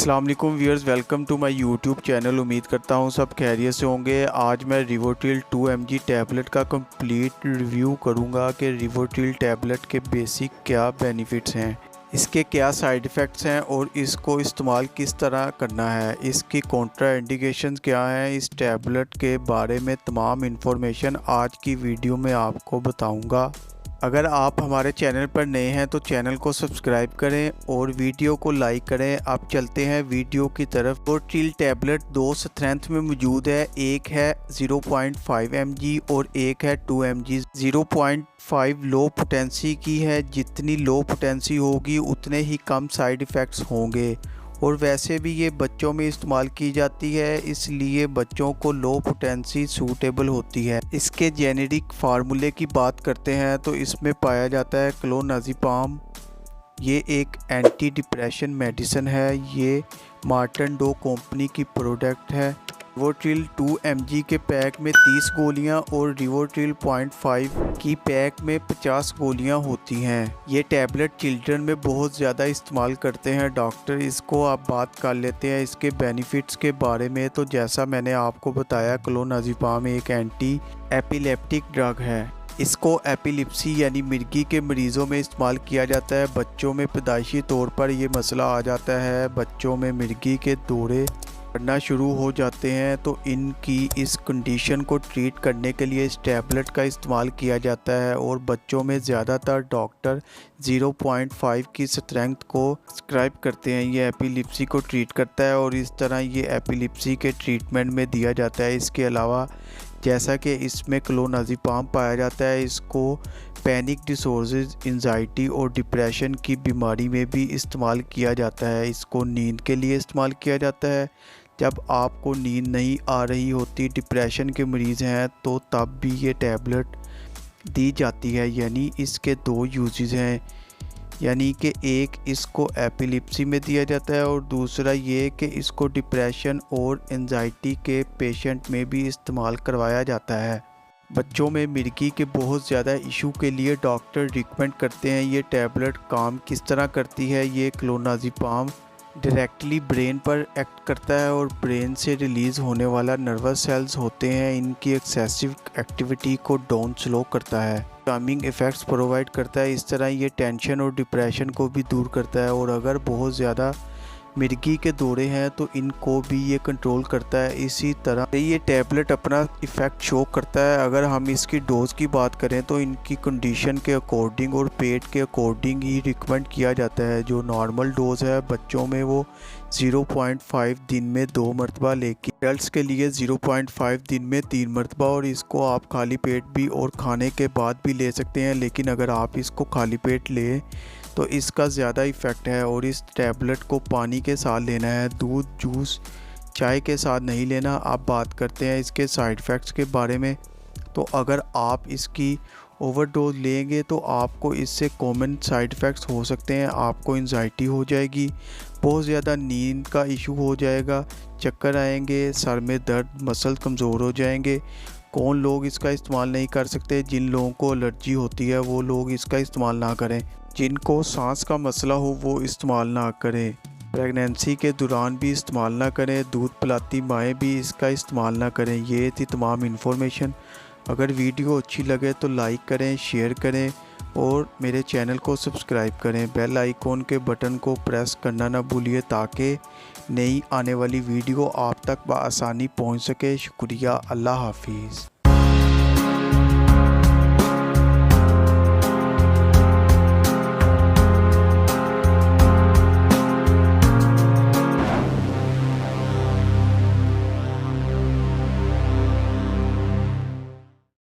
अस्सलाम वालेकुम viewers, welcome to my YouTube channel. उम्मीद करता हूँ सब खैरियत से होंगे। आज मैं रिवोट्रिल 2 mg टैबलेट का कंप्लीट रिव्यू करूँगा कि रिवोट्रिल टैबलेट के बेसिक क्या बेनिफिट्स हैं, इसके क्या साइड इफ़ेक्ट्स हैं और इसको इस्तेमाल किस तरह करना है, इसकी कॉन्ट्रा इंडिकेशंस क्या हैं। इस टैबलेट के बारे में तमाम इन्फॉर्मेशन आज की वीडियो में आपको बताऊँगा। अगर आप हमारे चैनल पर नए हैं तो चैनल को सब्सक्राइब करें और वीडियो को लाइक करें। अब चलते हैं वीडियो की तरफ। रिवोट्रिल टैबलेट दो स्ट्रेंथ में मौजूद है, एक है 0.5 mg और एक है 2 mg। 0.5 लो पोटेंसी की है, जितनी लो पोटेंसी होगी उतने ही कम साइड इफ़ेक्ट्स होंगे और वैसे भी ये बच्चों में इस्तेमाल की जाती है, इसलिए बच्चों को लो पोटेंसी सूटेबल होती है। इसके जेनेरिक फार्मूले की बात करते हैं तो इसमें पाया जाता है क्लोनाज़ेपाम। ये एक एंटी डिप्रेशन मेडिसिन है, ये मार्टन डो कंपनी की प्रोडक्ट है। रिवोट्रिल 2 mg के पैक में 30 गोलियां और रिवोट्रिल 0.5 की पैक में 50 गोलियां होती हैं। ये टैबलेट चिल्ड्रन में बहुत ज़्यादा इस्तेमाल करते हैं डॉक्टर। इसको आप बात कर लेते हैं इसके बेनिफिट्स के बारे में। तो जैसा मैंने आपको बताया, क्लोनाज़ेपाम एक एंटी एपिलेप्टिक ड्रग है। इसको एपिलिप्सी यानी मिर्गी के मरीज़ों में इस्तेमाल किया जाता है। बच्चों में पैदाइशी तौर पर ये मसला आ जाता है, बच्चों में मिर्गी के दौरे पड़ना शुरू हो जाते हैं, तो इनकी इस कंडीशन को ट्रीट करने के लिए इस टैबलेट का इस्तेमाल किया जाता है। और बच्चों में ज़्यादातर डॉक्टर 0.5 की स्ट्रेंथ को प्रिस्क्राइब करते हैं। ये एपिलिप्सी को ट्रीट करता है और इस तरह ये एपिलिप्सी के ट्रीटमेंट में दिया जाता है। इसके अलावा जैसा कि इसमें क्लोनाज़ेपाम पाया जाता है, इसको पैनिक डिसऑर्डर्स, एंजाइटी और डिप्रेशन की बीमारी में भी इस्तेमाल किया जाता है। इसको नींद के लिए इस्तेमाल किया जाता है। जब आपको नींद नहीं आ रही होती, डिप्रेशन के मरीज़ हैं, तो तब भी ये टैबलेट दी जाती है। यानी इसके दो यूजेस हैं, यानी कि एक इसको एपिलिप्सी में दिया जाता है और दूसरा ये कि इसको डिप्रेशन और एंजाइटी के पेशेंट में भी इस्तेमाल करवाया जाता है। बच्चों में मिर्गी के बहुत ज़्यादा इशू के लिए डॉक्टर रिकमेंड करते हैं। ये टैबलेट काम किस तरह करती है, ये क्लोनाज़ेपाम डायरेक्टली ब्रेन पर एक्ट करता है और ब्रेन से रिलीज़ होने वाला नर्वस सेल्स होते हैं, इनकी एक्सेसिव एक्टिविटी को डाउन स्लो करता है, कामिंग इफ़ेक्ट्स प्रोवाइड करता है। इस तरह ये टेंशन और डिप्रेशन को भी दूर करता है। और अगर बहुत ज़्यादा मिर्गी के दौरे हैं तो इनको भी ये कंट्रोल करता है। इसी तरह ये टैबलेट अपना इफ़ेक्ट शो करता है। अगर हम इसकी डोज़ की बात करें तो इनकी कंडीशन के अकॉर्डिंग और पेट के अकॉर्डिंग ही रिकमेंड किया जाता है। जो नॉर्मल डोज़ है बच्चों में वो 0.5 दिन में 2 मरतबा, लेकिन एडल्ट्स के लिए 0.5 दिन में 3 मरतबा। और इसको आप खाली पेट भी और खाने के बाद भी ले सकते हैं, लेकिन अगर आप इसको खाली पेट लें तो इसका ज़्यादा इफ़ेक्ट है। और इस टैबलेट को पानी के साथ लेना है, दूध, जूस, चाय के साथ नहीं लेना। आप बात करते हैं इसके साइड इफ़ेक्ट्स के बारे में। तो अगर आप इसकी ओवरडोज लेंगे तो आपको इससे कॉमन साइड इफ़ेक्ट्स हो सकते हैं। आपको एंजाइटी हो जाएगी, बहुत ज़्यादा नींद का इशू हो जाएगा, चक्कर आएंगे, सर में दर्द, मसल कमज़ोर हो जाएंगे। कौन लोग इसका इस्तेमाल नहीं कर सकते? जिन लोगों को एलर्जी होती है वो लोग इसका इस्तेमाल ना करें। जिनको सांस का मसला हो वो इस्तेमाल ना करें। प्रेगनेंसी के दौरान भी इस्तेमाल ना करें। दूध पिलाती माएँ भी इसका इस्तेमाल ना करें। ये थी तमाम इन्फॉर्मेशन। अगर वीडियो अच्छी लगे तो लाइक करें, शेयर करें और मेरे चैनल को सब्सक्राइब करें। बेल आइकॉन के बटन को प्रेस करना ना भूलिए ताकि नई आने वाली वीडियो आप तक बआसानी पहुंच सके। शुक्रिया। अल्लाह हाफिज़।